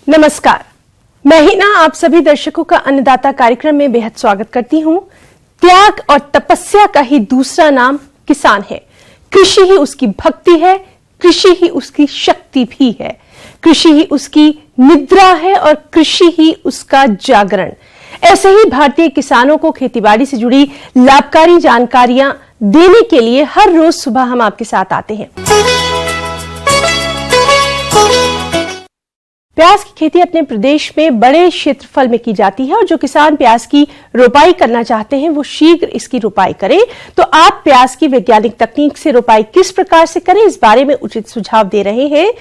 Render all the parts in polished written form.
नमस्कार, मैं हिना आप सभी दर्शकों का अन्नदाता कार्यक्रम में बेहद स्वागत करती हूं। त्याग और तपस्या का ही दूसरा नाम किसान है। कृषि ही उसकी भक्ति है, कृषि ही उसकी शक्ति भी है, कृषि ही उसकी निद्रा है और कृषि ही उसका जागरण। ऐसे ही भारतीय किसानों को खेतीबाड़ी से जुड़ी लाभकारी जानकारियां देने के लिए हर रोज सुबह हम आपके साथ आते हैं। प्याज की खेती अपने प्रदेश में बड़े क्षेत्रफल में की जाती है और जो किसान प्याज की रोपाई करना चाहते हैं वो शीघ्र इसकी रोपाई करें। तो आप प्याज की वैज्ञानिक तकनीक से रोपाई किस प्रकार से करें, इस बारे में उचित सुझाव दे रहे हैं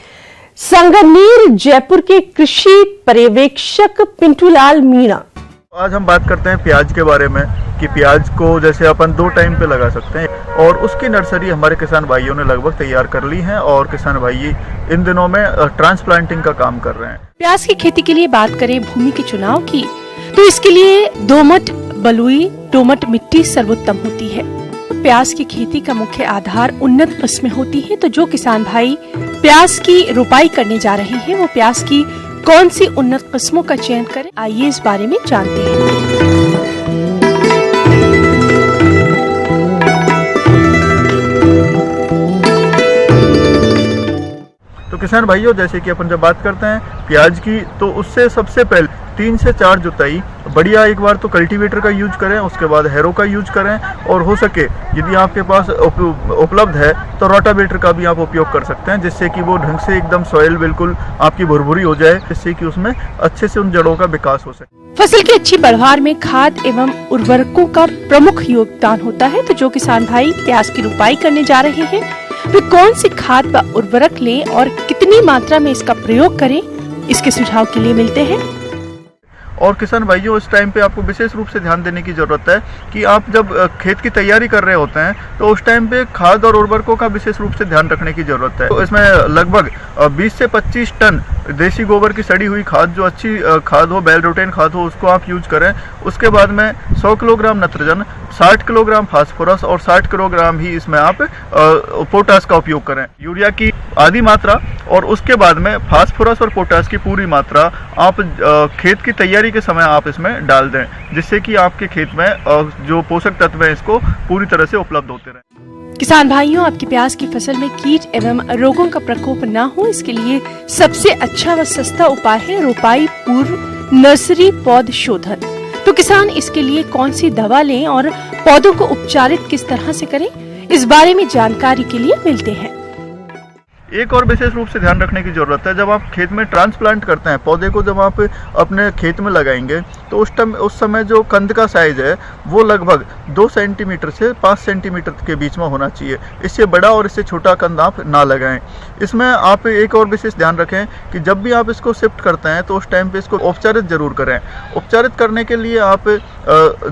संगमनेर जयपुर के कृषि पर्यवेक्षक पिंटूलाल मीणा। आज हम बात करते हैं प्याज के बारे में कि प्याज को जैसे अपन 2 टाइम पे लगा सकते हैं और उसकी नर्सरी हमारे किसान भाइयों ने लगभग तैयार कर ली है और किसान भाई इन दिनों में ट्रांसप्लांटिंग का काम कर रहे हैं। प्याज की खेती के लिए बात करें भूमि के चुनाव की, तो इसके लिए दोमट, बलुई, दोमट मिट्टी सर्वोत्तम होती है। प्याज की खेती का मुख्य आधार उन्नत किस्में होती है। तो जो किसान भाई प्याज की रोपाई करने जा रहे हैं वो प्याज की कौन सी उन्नत किस्मों का चयन करें, आइए इस बारे में जानते हैं। तो किसान भाइयों, जैसे कि अपन जब बात करते हैं प्याज की, तो उससे सबसे पहले 3 से 4 जुताई बढ़िया एक बार तो कल्टीवेटर का यूज करें, उसके बाद हैरो का यूज करें और हो सके यदि आपके पास उपलब्ध है तो रोटावेटर का भी आप उपयोग कर सकते हैं, जिससे कि वो ढंग से एकदम सॉइल बिल्कुल आपकी भुरभुरी हो जाए, जिससे कि उसमें अच्छे से उन जड़ों का विकास हो सके। फसल की अच्छी पैदावार में खाद एवं उर्वरकों का प्रमुख योगदान होता है। तो जो किसान भाई प्याज की रोपाई करने जा रहे हैं वे कौन सी खाद व उर्वरक लें और कितनी मात्रा में इसका प्रयोग करें, इसके सुझाव के लिए मिलते हैं। और किसान भाइयों, इस टाइम पे आपको विशेष रूप से ध्यान देने की जरूरत है कि आप जब खेत की तैयारी कर रहे होते हैं तो उस टाइम पे खाद और उर्वरकों का विशेष रूप से ध्यान रखने की जरूरत है। तो इसमें लगभग 20 से 25 टन देसी गोबर की सड़ी हुई खाद, जो अच्छी खाद हो, बेल रूटेन खाद हो, उसको आप यूज करें। उसके बाद में 100 किलोग्राम नत्रजन, 60 किलोग्राम फास्फोरस और 60 किलोग्राम ही इसमें आप पोटास का उपयोग करें, यूरिया की आधी मात्रा, और उसके बाद में फास्फोरस और पोटास की पूरी मात्रा आप खेत की तैयारी के समय आप इसमें डाल दें, जिससे कि आपके खेत में जो पोषक तत्व है इसको पूरी तरह से उपलब्ध होते रहें। किसान भाइयों, आपकी प्याज की फसल में कीट एवं रोगों का प्रकोप न हो, इसके लिए सबसे अच्छा व सस्ता उपाय है रोपाई पूर्व नर्सरी पौध शोधन। तो किसान इसके लिए कौन सी दवा लें और पौधों को उपचारित किस तरह से करें, इस बारे में जानकारी के लिए मिलते हैं। एक और विशेष रूप से ध्यान रखने की जरूरत है, जब आप खेत में ट्रांसप्लांट करते हैं, पौधे को जब आप अपने खेत में लगाएंगे तो उस समय जो कंद का साइज है वो लगभग 2 सेंटीमीटर से 5 सेंटीमीटर के बीच में होना चाहिए। इससे बड़ा और इससे छोटा कंद आप ना लगाएं। इसमें आप एक और विशेष ध्यान रखें कि जब भी आप इसको शिफ्ट करते हैं तो उस टाइम पे इसको उपचारित जरूर करें। उपचारित करने के लिए आप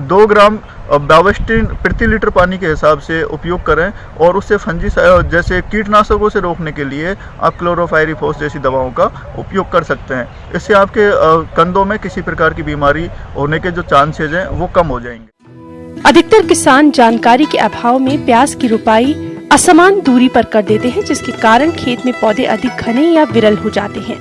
2 ग्राम बावेस्टिन प्रति लीटर पानी के हिसाब से उपयोग करें और उससे फंजीसाइड जैसे कीटनाशकों से रोकने के लिए आप क्लोरोफाइरिफॉस जैसी दवाओं का उपयोग कर सकते हैं। इससे आपके कंदों में किसी प्रकार की बीमारी होने के जो चांसेज हैं वो कम हो जाएंगे। अधिकतर किसान जानकारी के अभाव में प्याज की रोपाई असमान दूरी पर कर देते हैं, जिसके कारण खेत में पौधे अधिक घने या विरल हो जाते हैं,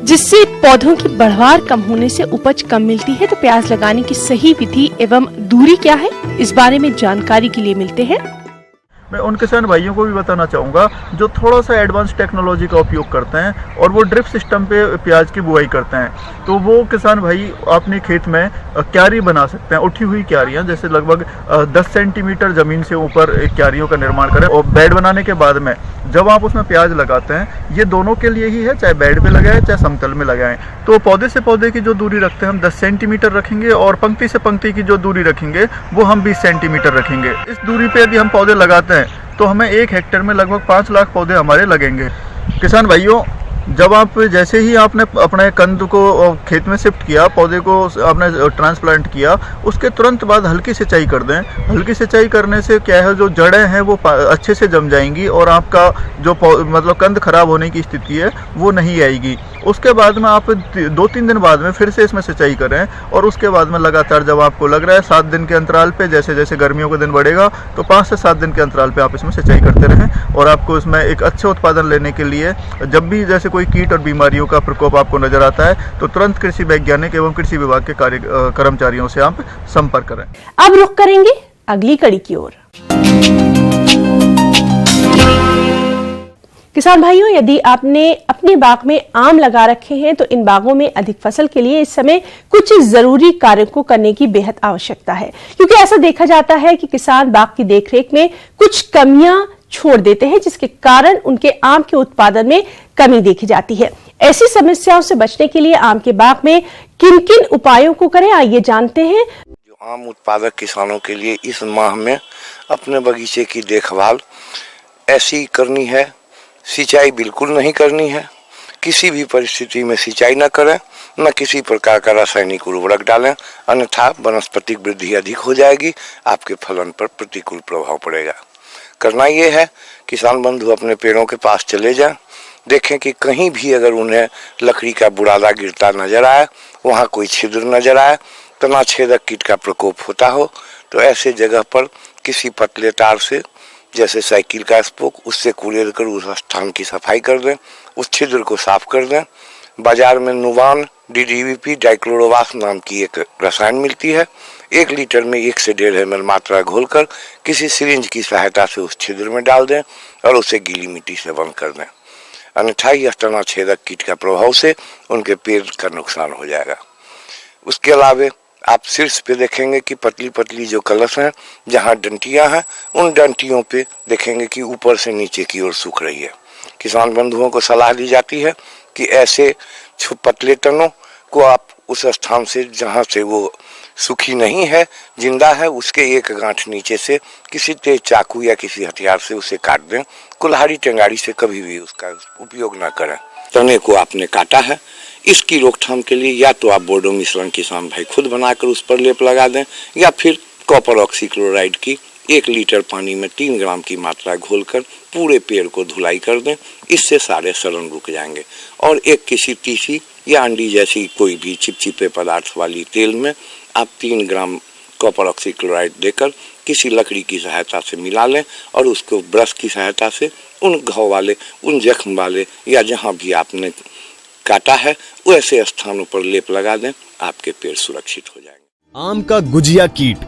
जिससे पौधों की बढ़वार कम होने से उपज कम मिलती है। तो प्याज लगाने की सही विधि एवं दूरी क्या है, इस बारे में जानकारी के लिए मिलते हैं। मैं उन किसान भाइयों को भी बताना चाहूँगा जो थोड़ा सा एडवांस टेक्नोलॉजी का उपयोग करते हैं और वो ड्रिप सिस्टम पे प्याज की बुआई करते हैं। तो वो किसान भाई अपने खेत में क्यारी बना सकते हैं, उठी हुई क्यारियाँ, जैसे लगभग 10 सेंटीमीटर ज़मीन से ऊपर क्यारियों का निर्माण करें और बेड बनाने के बाद में जब आप उसमें प्याज लगाते हैं, ये दोनों के लिए ही है, चाहे बेड पे लगाएं चाहे समतल में लगाएं। तो पौधे से पौधे की जो दूरी रखते हैं हम 10 सेंटीमीटर रखेंगे और पंक्ति से पंक्ति की जो दूरी रखेंगे वो हम 20 सेंटीमीटर रखेंगे। इस दूरी पे यदि हम पौधे लगाते हैं तो हमें 1 हेक्टेयर में लगभग 5 लाख पौधे हमारे लगेंगे। किसान भाइयों, जब आप जैसे ही आपने अपने कंद को खेत में शिफ्ट किया, पौधे को आपने ट्रांसप्लांट किया, उसके तुरंत बाद हल्की सिंचाई कर दें। हल्की सिंचाई करने से क्या है, जो जड़ें हैं वो अच्छे से जम जाएंगी और आपका जो मतलब कंद खराब होने की स्थिति है वो नहीं आएगी। उसके बाद में आप 2-3 दिन बाद में फिर से इसमें सिंचाई करें, और उसके बाद में लगातार जब आपको लग रहा है 7 दिन के अंतराल पे, जैसे जैसे गर्मियों का दिन बढ़ेगा तो 5 से 7 दिन के अंतराल पे आप इसमें सिंचाई करते रहें। और आपको इसमें एक अच्छे उत्पादन लेने के लिए जब भी जैसे कोई कीट और बीमारियों का प्रकोप आपको नजर आता है तो तुरंत कृषि वैज्ञानिक एवं कृषि विभाग के कर्मचारियों से आप संपर्क करें। अब रुख करेंगे अगली कड़ी की ओर। किसान भाइयों, यदि आपने अपने बाग में आम लगा रखे हैं तो इन बागों में अधिक फसल के लिए इस समय कुछ जरूरी कार्यों को करने की बेहद आवश्यकता है, क्योंकि ऐसा देखा जाता है कि किसान बाग की देखरेख में कुछ कमियां छोड़ देते हैं, जिसके कारण उनके आम के उत्पादन में कमी देखी जाती है। ऐसी समस्याओं से बचने के लिए आम के बाग में किन किन उपायों को करें, आइए जानते हैं। जो आम उत्पादक किसानों के लिए इस माह में अपने बगीचे की देखभाल ऐसी करनी है, सिंचाई बिल्कुल नहीं करनी है, किसी भी परिस्थिति में सिंचाई न करें, न किसी प्रकार का रासायनिक उर्वरक डालें, अन्यथा वनस्पतिक वृद्धि अधिक हो जाएगी, आपके फलन पर प्रतिकूल प्रभाव पड़ेगा। करना ये है, किसान बंधु अपने पेड़ों के पास चले जाएं, देखें कि कहीं भी अगर उन्हें लकड़ी का बुरादा गिरता नजर आए, वहाँ कोई छिद्र नजर आए, तना छेदक कीट का प्रकोप होता हो, तो ऐसे जगह पर किसी पतले तार से, जैसे साइकिल का स्पोक, उससे कुरेद कर उस स्थान की सफाई कर दें, उस छिद्र को साफ कर दें। बाजार में नुवान DDVP डाइक्लोरोवास नाम की एक रसायन मिलती है, 1 लीटर में 1 से 1.5 ml मात्रा घोलकर किसी सिरिंज की सहायता से उस छिद्र में डाल दें और उसे गीली मिट्टी से बंद कर दें, अन्यथा यह तना छेदक कीट का प्रभाव से उनके पेड़ का नुकसान हो जाएगा। उसके अलावा आप शीर्ष पे देखेंगे कि पतली पतली जो कलश हैं, जहाँ डंटियां हैं, उन डंटियों पे देखेंगे कि ऊपर से नीचे की ओर सूख रही है। किसान बंधुओं को सलाह दी जाती है कि ऐसे पतले तनों को आप उस स्थान से जहाँ से वो सूखी नहीं है, जिंदा है, उसके 1 गांठ नीचे से किसी तेज चाकू या किसी हथियार से उसे काट दें। कुल्हाड़ी टेंगाड़ी से कभी भी उसका उपयोग न करें। तने को आपने काटा है, इसकी रोकथाम के लिए या तो आप बोर्डो मिश्रण किसान भाई खुद बनाकर उस पर लेप लगा दें, या फिर कॉपर ऑक्सीक्लोराइड की 1 लीटर पानी में 3 ग्राम की मात्रा घोलकर पूरे पेड़ को धुलाई कर दें। इससे सारे सड़न रुक जाएंगे। और एक किसी तीसी या अंडी जैसी कोई भी चिपचिपे पदार्थ वाली तेल में आप 3 ग्राम कॉपर ऑक्सीक्लोराइड देकर किसी लकड़ी की सहायता से मिला लें और उसको ब्रश की सहायता से उन घाव वाले, उन जख्म वाले या जहाँ भी आपने काटा है वैसे स्थानों पर लेप लगा दें, आपके पेड़ सुरक्षित हो जाएंगे। आम का गुजिया कीट,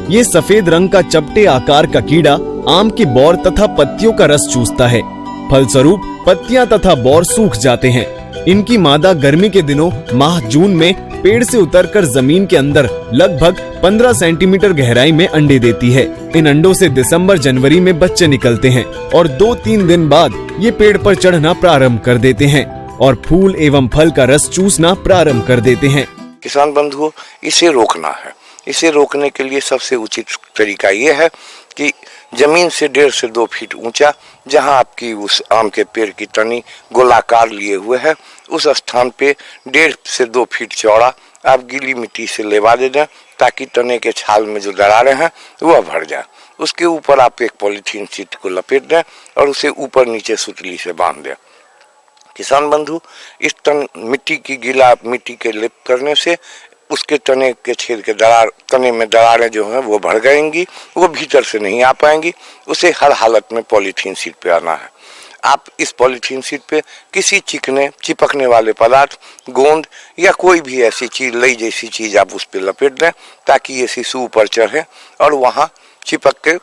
ये सफेद रंग का चपटे आकार का कीड़ा आम के बौर तथा पत्तियों का रस चूसता है। फलस्वरूप पत्तियां तथा बौर सूख जाते हैं। इनकी मादा गर्मी के दिनों माह जून में पेड़ से उतरकर जमीन के अंदर लगभग 15 सेंटीमीटर गहराई में अंडे देती है। इन अंडों से दिसंबर जनवरी में बच्चे निकलते हैं और 2-3 दिन बाद ये पेड़ पर चढ़ना प्रारंभ कर देते हैं और फूल एवं फल का रस चूसना प्रारंभ कर देते हैं। किसान बंधुओं, इसे रोकना है। इसे रोकने के लिए सबसे उचित तरीका ये है कि जमीन से 1.5 से 2 फीट ऊंचा, जहां आपकी उस आम के पेड़ की तनी गोलाकार लिए हुए है, उस स्थान पे 1.5 से 2 फीट चौड़ा आप गीली मिट्टी से लेवा दे दें, ताकि तने के छाल में जो दरारें हैं वह भर जाए। उसके ऊपर आप एक पॉलीथीन शीट को लपेट दें और उसे ऊपर नीचे सुतली से बांध दें। किसान बंधु, इस मिट्टी की गीला मिट्टी के लेप करने से उसके तने के छेद के तने में दरारें जो हैं वो भर जाएंगी, वो भीतर से नहीं आ पाएंगी। उसे हर हालत में पॉलीथीन शीट पे आना है। आप इस पॉलीथीन शीट पे किसी चिपकने वाले पदार्थ, गोंद या कोई भी ऐसी चीज, लई जैसी चीज आप उस पे लपेट दें, ताकि ये शिशु ऊपर चढ़े और वहाँ चिपक के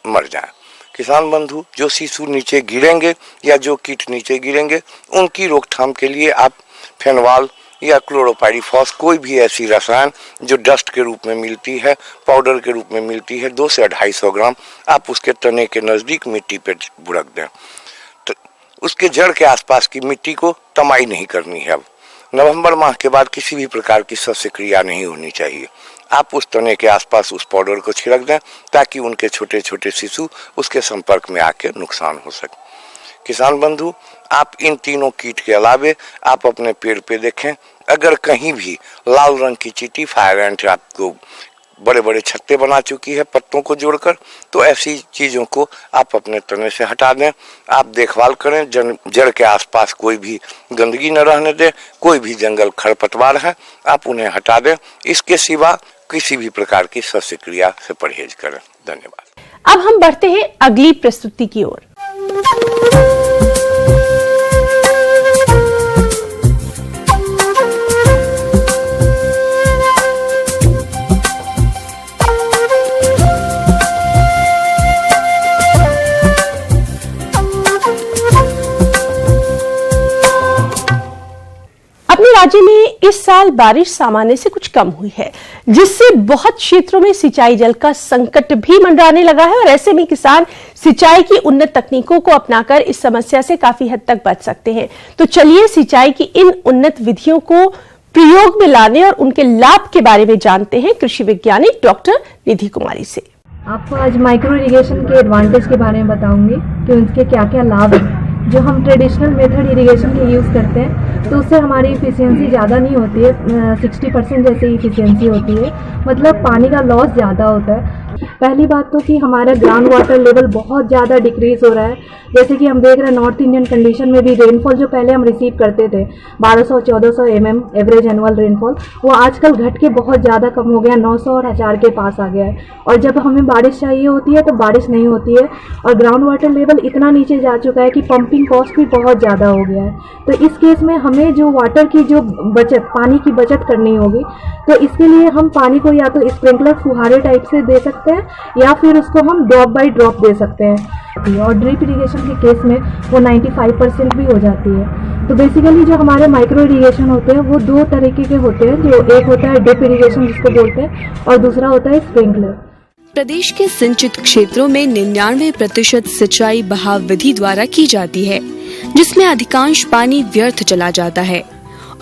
मर जाए। किसान बंधु, जो शिशु नीचे गिरेंगे या जो कीट नीचे गिरेंगे, उनकी रोकथाम के लिए आप फेनवाल या क्लोरोपाइरीफॉस, कोई भी ऐसी रसायन जो डस्ट के रूप में मिलती है, पाउडर के रूप में मिलती है, 200 से 250 ग्राम आप उसके तने के नजदीक मिट्टी पे बुड़क दें। तो उसके जड़ के आसपास की मिट्टी को तमाई नहीं करनी है। अब नवंबर माह के बाद किसी भी प्रकार की सस्य क्रिया नहीं होनी चाहिए। आप उस तने के आसपास उस पाउडर को छिड़क दें, ताकि उनके छोटे छोटे शिशु उसके संपर्क में आके नुकसान हो सके। किसान बंधु, आप इन तीनों कीट के अलावे आप अपने पेड़ पे देखें, अगर कहीं भी लाल रंग की चींटी, फायर एंट आपको बड़े बड़े छत्ते बना चुकी है पत्तों को जोड़कर। तो ऐसी चीज़ों को आप अपने तने से हटा दें। आप देखभाल करें, जड़ के आसपास कोई भी गंदगी न रहने दें। कोई भी जंगल खरपतवार है आप उन्हें हटा दें। इसके सिवा किसी भी प्रकार की शस्त्रक्रिया से परहेज करें। धन्यवाद। अब हम बढ़ते हैं अगली प्रस्तुति की ओर। अपने राज्य में इस साल बारिश सामान्य से कुछ कम हुई है, जिससे बहुत क्षेत्रों में सिंचाई जल का संकट भी मंडराने लगा है और ऐसे में किसान सिंचाई की उन्नत तकनीकों को अपनाकर इस समस्या से काफी हद तक बच सकते हैं। तो चलिए सिंचाई की इन उन्नत विधियों को प्रयोग में लाने और उनके लाभ के बारे में जानते हैं कृषि वैज्ञानिक डॉक्टर निधि कुमारी से। आपको आज माइक्रो इरिगेशन के एडवांटेज के बारे में बताऊंगी कि उनके क्या क्या लाभ हैं। जो हम ट्रेडिशनल मेथड इरिगेशन के यूज़ करते हैं तो उससे हमारी इफिशियंसी ज़्यादा नहीं होती है, 60% जैसे इफिशियंसी होती है, मतलब पानी का लॉस ज़्यादा होता है। पहली बात तो कि हमारा ग्राउंड वाटर लेवल बहुत ज़्यादा डिक्रीज हो रहा है। जैसे कि हम देख रहे हैं नॉर्थ इंडियन कंडीशन में भी रेनफॉल जो पहले हम रिसीव करते थे 1200-1400 mm एवरेज एनुअल रेनफॉल, वो आजकल घट के बहुत ज़्यादा कम हो गया, 900 और 1000 के पास आ गया है। और जब हमें बारिश चाहिए होती है तो बारिश नहीं होती है और ग्राउंड वाटर लेवल इतना नीचे जा चुका है कि पंपिंग कॉस्ट भी बहुत ज़्यादा हो गया है। तो इस केस में हमें जो वाटर की जो बचत, पानी की बचत करनी होगी, तो इसके लिए हम पानी को या तो स्प्रिंकलर फुहारे टाइप से दे सकते हैं या फिर उसको हम ड्रॉप बाय ड्रॉप दे सकते हैं। और ड्रिप इरिगेशन के केस में वो 95% भी हो जाती है। तो बेसिकली जो हमारे माइक्रो इरिगेशन होते हैं वो दो तरीके के होते हैं, जो एक होता है ड्रिप इरिगेशन जिसको बोलते हैं और दूसरा होता है स्प्रिंकलर। प्रदेश के सिंचित क्षेत्रों में 99% सिंचाई बहाव विधि द्वारा की जाती है, जिसमें अधिकांश पानी व्यर्थ चला जाता है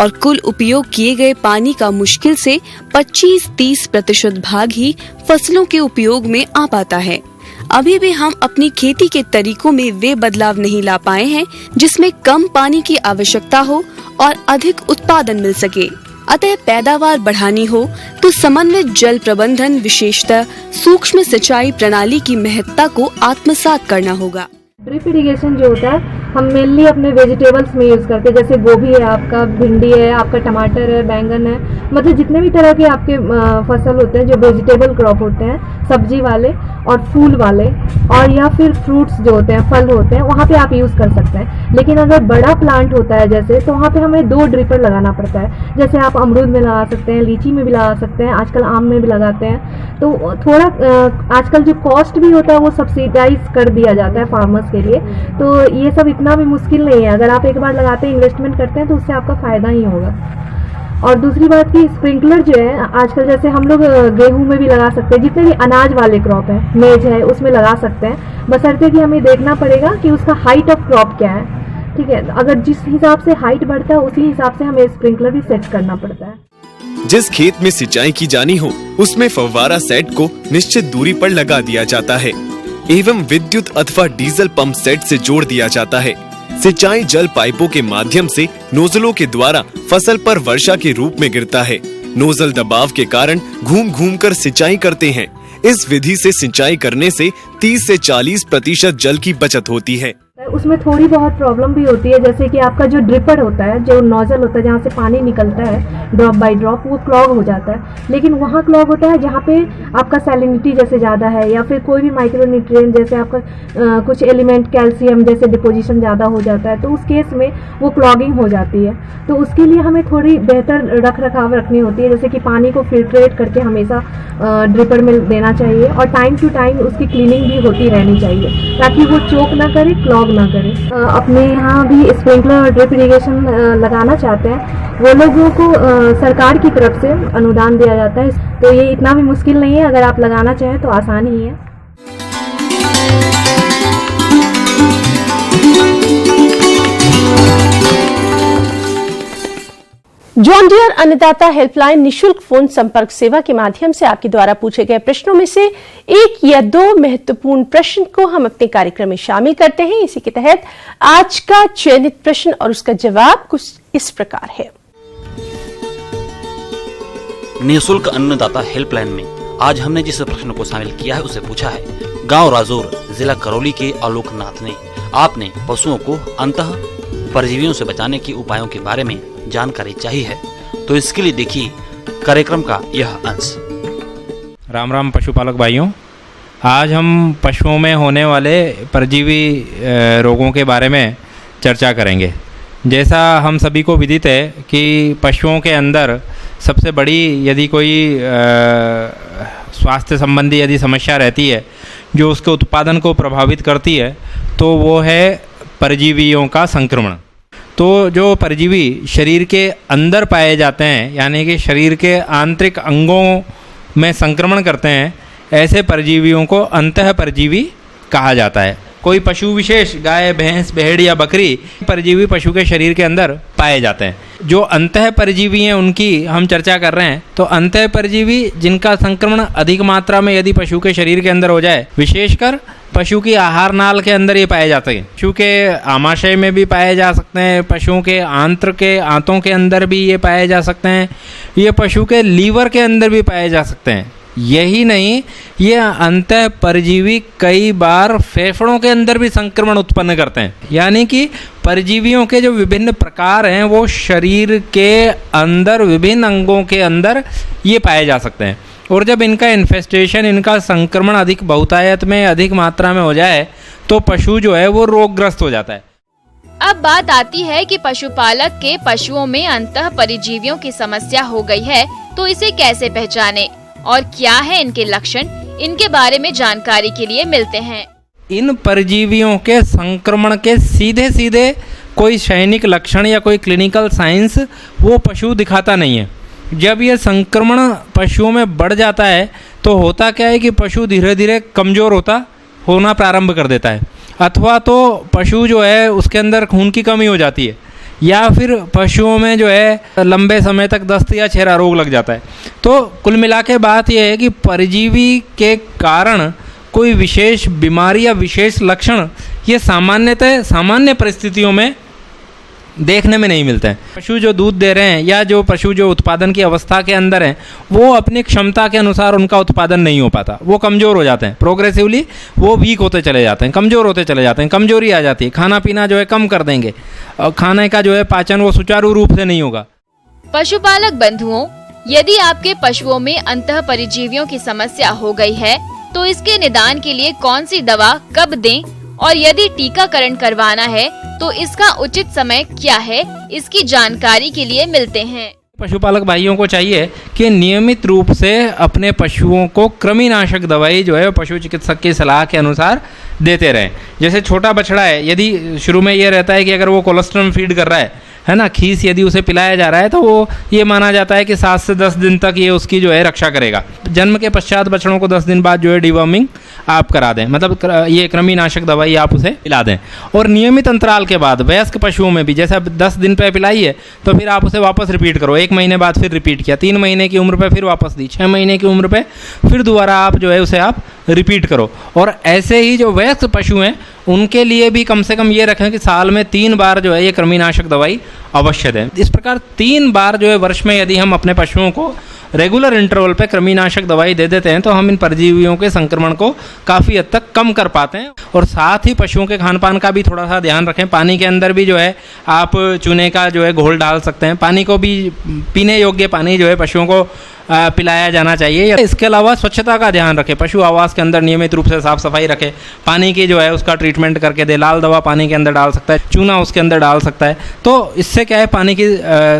और कुल उपयोग किए गए पानी का मुश्किल से 25-30% भाग ही फसलों के उपयोग में आ पाता है। अभी भी हम अपनी खेती के तरीकों में वे बदलाव नहीं ला पाए हैं जिसमें कम पानी की आवश्यकता हो और अधिक उत्पादन मिल सके। अतः पैदावार बढ़ानी हो तो समन्वित जल प्रबंधन, विशेषतः सूक्ष्म सिंचाई प्रणाली की महत्ता को आत्मसात करना होगा। ड्रिप इरिगेशन जो होता है हम मेनली अपने वेजिटेबल्स में यूज़ करते हैं, जैसे गोभी है आपका, भिंडी है आपका, टमाटर है, बैंगन है, मतलब जितने भी तरह के आपके फसल होते हैं जो वेजिटेबल क्रॉप होते हैं, सब्जी वाले और फूल वाले और या फिर फ्रूट्स जो होते हैं, फल होते हैं, वहाँ पे आप यूज़ कर सकते हैं। लेकिन अगर बड़ा प्लांट होता है जैसे, तो वहाँ पे हमें 2 ड्रिपर लगाना पड़ता है। जैसे आप अमरूद में लगा सकते हैं, लीची में भी लगा सकते हैं, आजकल आम में भी लगाते हैं। तो थोड़ा आजकल जो कॉस्ट भी होता है वो सब्सिडाइज कर दिया जाता है फार्मर्स के लिए, तो ये सब इतना भी मुश्किल नहीं है। अगर आप एक बार लगाते हैं, इन्वेस्टमेंट करते हैं तो उससे आपका फ़ायदा ही होगा। और दूसरी बात कि स्प्रिंकलर जो है आजकल जैसे हम लोग गेहूं में भी लगा सकते हैं, जितने भी अनाज वाले क्रॉप है, मेज है, उसमें लगा सकते हैं, बशर्ते कि हमें देखना पड़ेगा कि उसका हाइट ऑफ क्रॉप क्या है। ठीक है, अगर जिस हिसाब से हाइट बढ़ता है उसी हिसाब से हमें स्प्रिंकलर भी सेट करना पड़ता है। जिस खेत में सिंचाई की जानी हो उसमें फव्वारा सेट को निश्चित दूरी पर लगा दिया जाता है एवं विद्युत अथवा डीजल पंप सेट से जोड़ दिया जाता है। सिंचाई जल पाइपों के माध्यम से नोजलों के द्वारा फसल पर वर्षा के रूप में गिरता है। नोजल दबाव के कारण घूम घूम कर सिंचाई करते हैं। इस विधि से सिंचाई करने से 30 से 40% जल की बचत होती है। उसमें थोड़ी बहुत प्रॉब्लम भी होती है, जैसे कि आपका जो ड्रिपर होता है, जो नोजल होता है जहाँ से पानी निकलता है ड्रॉप बाय ड्रॉप, वो क्लॉग हो जाता है। लेकिन वहाँ क्लॉग होता है जहाँ पे आपका सैलिनिटी जैसे ज़्यादा है या फिर कोई भी माइक्रोन्यूट्रिएंट जैसे आपका कुछ एलिमेंट कैल्शियम जैसे डिपोजिशन ज़्यादा हो जाता है, तो उस केस में वो क्लॉगिंग हो जाती है। तो उसके लिए हमें थोड़ी बेहतर रख रखाव रखनी होती है, जैसे कि पानी को फिल्ट्रेट करके हमेशा ड्रिपर में देना चाहिए और टाइम टू टाइम उसकी क्लीनिंग भी होती रहनी चाहिए ताकि वो चोक ना करे, क्लॉग ना करे। अपने यहाँ भी स्प्रिंकलर और ड्रिप इरिगेशन लगाना चाहते हैं वो लोगों को सरकार की तरफ से अनुदान दिया जाता है, तो ये इतना भी मुश्किल नहीं है। अगर आप लगाना चाहें तो आसान ही है। जॉन डियर अन्नदाता हेल्पलाइन निशुल्क फोन संपर्क सेवा के माध्यम से आपके द्वारा पूछे गए प्रश्नों में से 1 या 2 महत्वपूर्ण प्रश्न को हम अपने कार्यक्रम में शामिल करते हैं। इसी के तहत आज का चयनित प्रश्न और उसका जवाब कुछ इस प्रकार है। निःशुल्क अन्नदाता हेल्पलाइन में आज हमने जिस प्रश्न को शामिल किया है उसे पूछा है गांव राजौर जिला करौली के आलोकनाथ ने। आपने पशुओं को अंतः परजीवियों से बचाने के उपायों के बारे में जानकारी चाहिए है तो इसके लिए देखिए कार्यक्रम का यह अंश। राम राम पशुपालक भाइयों, आज हम पशुओं में होने वाले परजीवी रोगों के बारे में चर्चा करेंगे। जैसा हम सभी को विदित है कि पशुओं के अंदर सबसे बड़ी यदि कोई स्वास्थ्य संबंधी यदि समस्या रहती है जो उसके उत्पादन को प्रभावित करती है तो वो है परजीवियों का संक्रमण। तो जो परजीवी शरीर के अंदर पाए जाते हैं यानी कि शरीर के आंतरिक अंगों में संक्रमण करते हैं, ऐसे परजीवियों को अंतः परजीवी कहा जाता है। कोई पशु विशेष गाय, भैंस, भेड़ या बकरी परजीवी पशु के शरीर के अंदर पाए जाते हैं। जो अंतः परजीवी हैं उनकी हम चर्चा कर रहे हैं। तो अंतः परजीवी जिनका संक्रमण अधिक मात्रा में यदि पशु के शरीर के अंदर हो जाए, विशेषकर पशु की आहार नाल के अंदर ये पाए जाते हैं। पशु के आमाशय में भी पाए जा सकते हैं, पशुओं के आंत्र के आंतों के अंदर भी ये पाए जा सकते हैं, ये पशु के लीवर के अंदर भी पाए जा सकते हैं। यही नहीं, ये अंतः परजीवी कई बार फेफड़ों के अंदर भी संक्रमण उत्पन्न करते हैं। यानी कि परजीवियों के जो विभिन्न प्रकार हैं वो शरीर के अंदर विभिन्न अंगों के अंदर ये पाए जा सकते हैं। और जब इनका इन्फेस्टेशन, इनका संक्रमण अधिक बहुतायत में अधिक मात्रा में हो जाए तो पशु जो है वो रोगग्रस्त हो जाता है। अब बात आती है कि पशुपालक के पशुओं में अंतः परजीवियों की समस्या हो गई है तो इसे कैसे पहचाने और क्या है इनके लक्षण, इनके बारे में जानकारी के लिए मिलते हैं। इन परजीवियों के संक्रमण के सीधे सीधे कोई सैनिक लक्षण या कोई क्लिनिकल साइंस वो पशु दिखाता नहीं है। जब ये संक्रमण पशुओं में बढ़ जाता है तो होता क्या है कि पशु धीरे धीरे कमज़ोर होना प्रारंभ कर देता है, अथवा तो पशु जो है उसके अंदर खून की कमी हो जाती है, या फिर पशुओं में जो है लंबे समय तक दस्त या चेहरा रोग लग जाता है। तो कुल मिला के बात यह है कि परजीवी के कारण कोई विशेष बीमारी या विशेष लक्षण ये सामान्य परिस्थितियों में देखने में नहीं मिलते हैं। पशु जो दूध दे रहे हैं या जो पशु जो उत्पादन की अवस्था के अंदर हैं वो अपनी क्षमता के अनुसार उनका उत्पादन नहीं हो पाता, वो कमज़ोर हो जाते हैं, प्रोग्रेसिवली वो वीक होते चले जाते हैं, कमज़ोर होते चले जाते हैं, कमजोरी आ जाती है, खाना पीना जो है कम कर देंगे और खाने का जो है पाचन वो सुचारू रूप से नहीं होगा। पशुपालक बंधुओं, यदि आपके पशुओं में अंतः परजीवियों की समस्या हो गई है तो इसके निदान के लिए कौन सी दवा कब दें और यदि टीकाकरण करवाना है तो इसका उचित समय क्या है, इसकी जानकारी के लिए मिलते हैं। पशुपालक भाइयों को चाहिए कि नियमित रूप से अपने पशुओं को कृमिनाशक दवाई जो है पशु चिकित्सक की सलाह के अनुसार देते रहें। जैसे छोटा बछड़ा है, यदि शुरू में ये रहता है कि अगर वो कोलेस्ट्रॉल फीड कर रहा है ना, खीस यदि उसे पिलाया जा रहा है तो वो ये माना जाता है कि 7 से 10 दिन तक ये उसकी जो है रक्षा करेगा। जन्म के पश्चात बछड़ों को 10 दिन बाद जो है डिवर्मिंग आप करा दें, मतलब ये कृमिनाशक दवाई आप उसे पिला दें। और नियमित अंतराल के बाद वयस्क पशुओं में भी जैसा 10 दिन पे पिलाई है तो फिर आप उसे वापस रिपीट करो, 1 महीने बाद फिर रिपीट किया, 3 महीने की उम्र पे फिर वापस दी, 6 महीने की उम्र पे फिर दोबारा आप जो है उसे आप रिपीट करो। और ऐसे ही जो वयस्क पशु हैं उनके लिए भी कम से कम ये रखें कि साल में 3 बार जो है ये कृमिनाशक दवाई अवश्य दें। इस प्रकार 3 बार जो है वर्ष में यदि हम अपने पशुओं को रेगुलर इंटरवल पे कृमिनाशक दवाई दे देते हैं तो हम इन परजीवियों के संक्रमण को काफ़ी हद तक कम कर पाते हैं। और साथ ही पशुओं के खान पान का भी थोड़ा सा ध्यान रखें। पानी के अंदर भी जो है आप चूने का जो है घोल डाल सकते हैं। पानी को भी पीने योग्य पानी जो है पशुओं को पिलाया जाना चाहिए। इसके अलावा स्वच्छता का ध्यान रखें, पशु आवास के अंदर नियमित रूप से साफ सफाई रखें, पानी की जो है उसका ट्रीटमेंट करके दे, लाल दवा पानी के अंदर डाल सकता है, चूना उसके अंदर डाल सकता है, तो इससे क्या है पानी की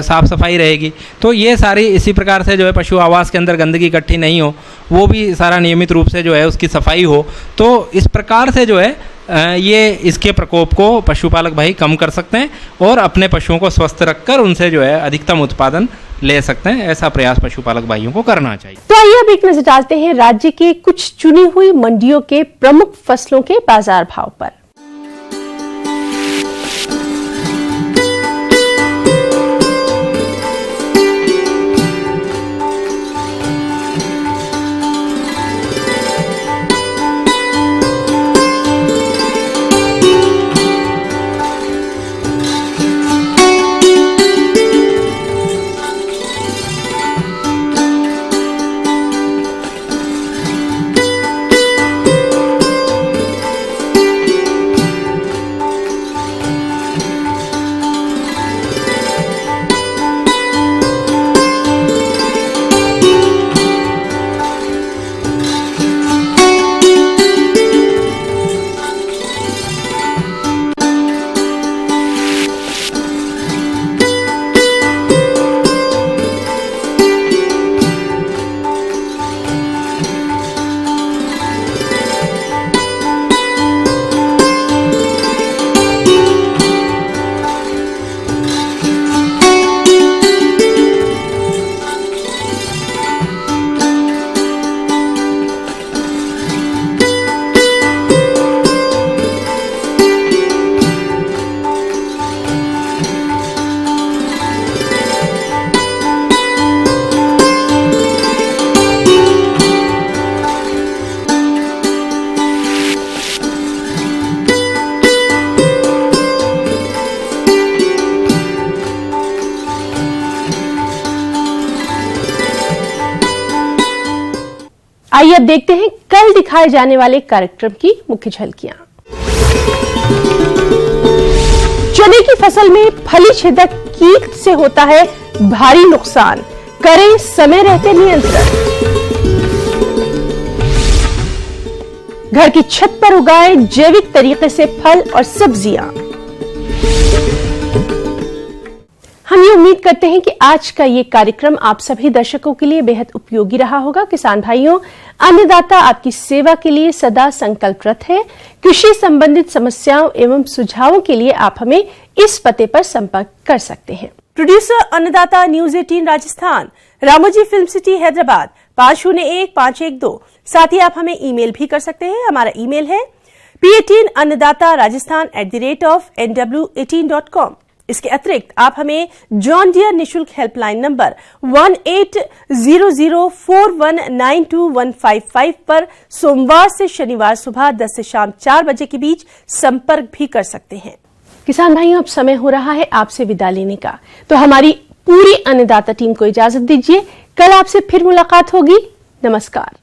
साफ सफाई रहेगी। तो ये सारी इसी प्रकार से जो है पशु आवास के अंदर गंदगी इकट्ठी नहीं हो, वो भी सारा नियमित रूप से जो है उसकी सफाई हो, तो इस प्रकार से जो है ये इसके प्रकोप को पशुपालक भाई कम कर सकते हैं और अपने पशुओं को स्वस्थ रखकर उनसे जो है अधिकतम उत्पादन ले सकते हैं। ऐसा प्रयास पशुपालक भाइयों को करना चाहिए। तो आइए अब एक नजर डालते हैं राज्य के कुछ चुनी हुई मंडियों के प्रमुख फसलों के बाजार भाव पर। आइए अब देखते हैं कल दिखाए जाने वाले कार्यक्रम की मुख्य झलकियां। चने की फसल में फली छेदक कीट से होता है भारी नुकसान, करें समय रहते नियंत्रण। घर की छत पर उगाएं जैविक तरीके से फल और सब्जियां। हम ये उम्मीद करते हैं कि आज का ये कार्यक्रम आप सभी दर्शकों के लिए बेहद उपयोगी रहा होगा। किसान भाइयों, अन्नदाता आपकी सेवा के लिए सदा संकल्परत है। कृषि संबंधित समस्याओं एवं सुझावों के लिए आप हमें इस पते पर संपर्क कर सकते हैं। प्रोड्यूसर अन्नदाता news 18 Rajasthan, Ramoji film city Hyderabad 501512। साथ ही आप हमें ईमेल भी कर सकते हैं। हमारा ईमेल है p18annadatarajasthan@nw18.com। इसके अतिरिक्त आप हमें जॉन डियर निशुल्क हेल्पलाइन नंबर 1800419215 पर सोमवार से शनिवार सुबह 10 से शाम 4 बजे के बीच संपर्क भी कर सकते हैं। किसान भाइयों, अब समय हो रहा है आपसे विदा लेने का, तो हमारी पूरी अन्नदाता टीम को इजाजत दीजिए। कल आपसे फिर मुलाकात होगी। नमस्कार।